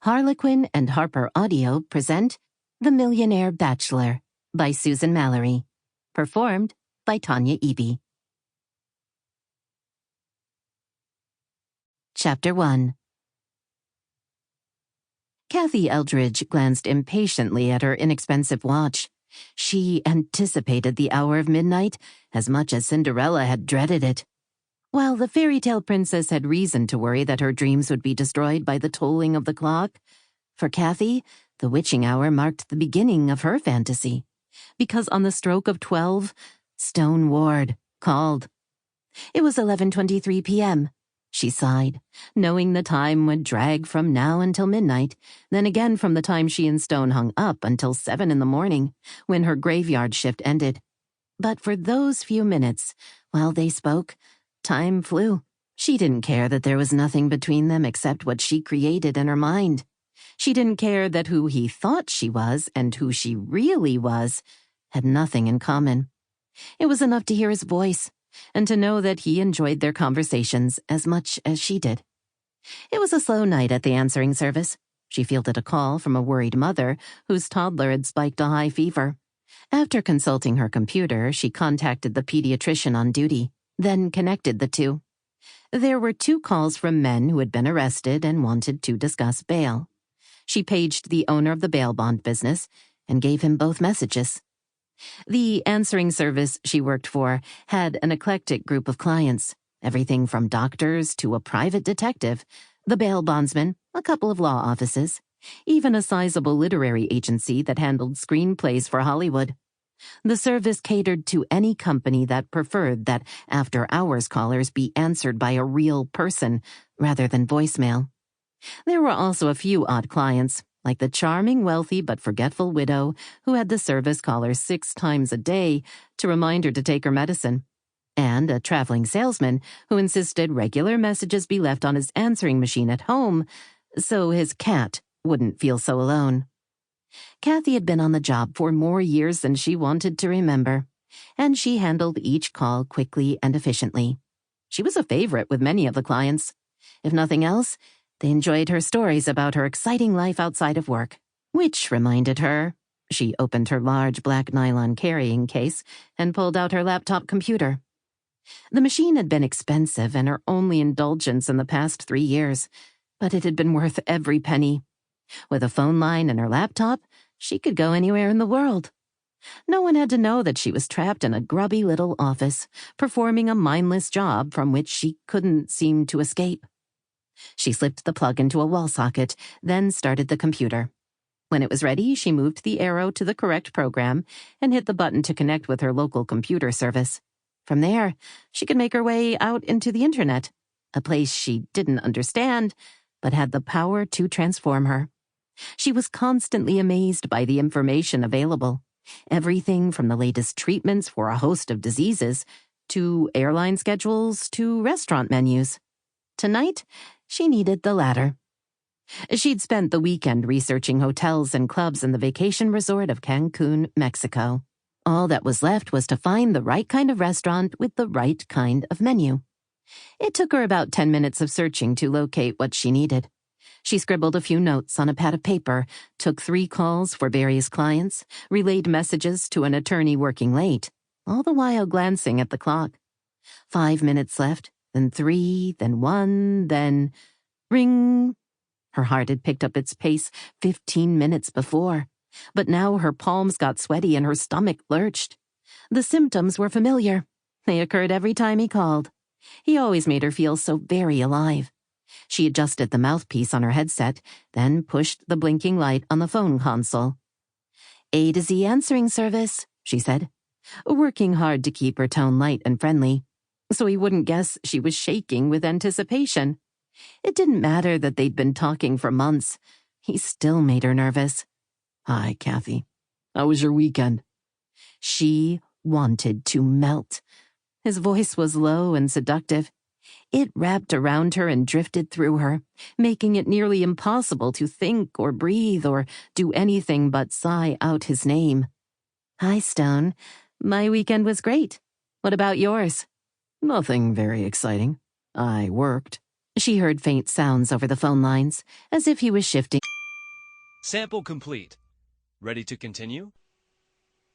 Harlequin and HarperAudio present The Millionaire Bachelor by Susan Mallery, performed by Tanya Eby. Chapter 1. Cathy Eldridge glanced impatiently at her inexpensive watch. She anticipated the hour of midnight as much as Cinderella had dreaded it. While the fairy tale princess had reason to worry that her dreams would be destroyed by the tolling of the clock, for Cathy, the witching hour marked the beginning of her fantasy, because on the stroke of 12, Stone Ward called. It was 11:23 p.m. She sighed, knowing the time would drag from now until midnight, then again from the time she and Stone hung up until 7 in the morning, when her graveyard shift ended. But for those few minutes, while they spoke, time flew. She didn't care that there was nothing between them except what she created in her mind. She didn't care that who he thought she was and who she really was had nothing in common. It was enough to hear his voice and to know that he enjoyed their conversations as much as she did. It was a slow night at the answering service. She fielded a call from a worried mother whose toddler had spiked a high fever. After consulting her computer, she contacted the pediatrician on duty, then connected the two. There were 2 calls from men who had been arrested and wanted to discuss bail. She paged the owner of the bail bond business and gave him both messages. The answering service she worked for had an eclectic group of clients, everything from doctors to a private detective, the bail bondsman, a couple of law offices, even a sizable literary agency that handled screenplays for Hollywood. The service catered to any company that preferred that after-hours callers be answered by a real person rather than voicemail. There were also a few odd clients, like the charming, wealthy, but forgetful widow who had the service call her 6 times a day to remind her to take her medicine, and a traveling salesman who insisted regular messages be left on his answering machine at home so his cat wouldn't feel so alone. Cathy had been on the job for more years than she wanted to remember, and she handled each call quickly and efficiently. She was a favorite with many of the clients. If nothing else, they enjoyed her stories about her exciting life outside of work, which reminded her. She opened her large black nylon carrying case and pulled out her laptop computer. The machine had been expensive and her only indulgence in the past 3 years, but it had been worth every penny. With a phone line and her laptop, she could go anywhere in the world. No one had to know that she was trapped in a grubby little office, performing a mindless job from which she couldn't seem to escape. She slipped the plug into a wall socket, then started the computer. When it was ready, she moved the arrow to the correct program and hit the button to connect with her local computer service. From there, she could make her way out into the internet, a place she didn't understand, but had the power to transform her. She was constantly amazed by the information available. Everything from the latest treatments for a host of diseases, to airline schedules, to restaurant menus. Tonight, she needed the latter. She'd spent the weekend researching hotels and clubs in the vacation resort of Cancun, Mexico. All that was left was to find the right kind of restaurant with the right kind of menu. It took her about 10 minutes of searching to locate what she needed. She scribbled a few notes on a pad of paper, took 3 calls for various clients, relayed messages to an attorney working late, all the while glancing at the clock. 5 minutes left, then 3, then 1, then ring. Her heart had picked up its pace 15 minutes before, but now her palms got sweaty and her stomach lurched. The symptoms were familiar. They occurred every time he called. He always made her feel so very alive. She adjusted the mouthpiece on her headset, then pushed the blinking light on the phone console. A to Z answering service, she said, working hard to keep her tone light and friendly, so he wouldn't guess she was shaking with anticipation. It didn't matter that they'd been talking for months. He still made her nervous. Hi, Cathy. How was your weekend? She wanted to melt. His voice was low and seductive. It wrapped around her and drifted through her, making it nearly impossible to think or breathe or do anything but sigh out his name. Hi, Stone. My weekend was great. What about yours? Nothing very exciting. I worked. She heard faint sounds over the phone lines, as if he was shifting. Sample complete. Ready to continue?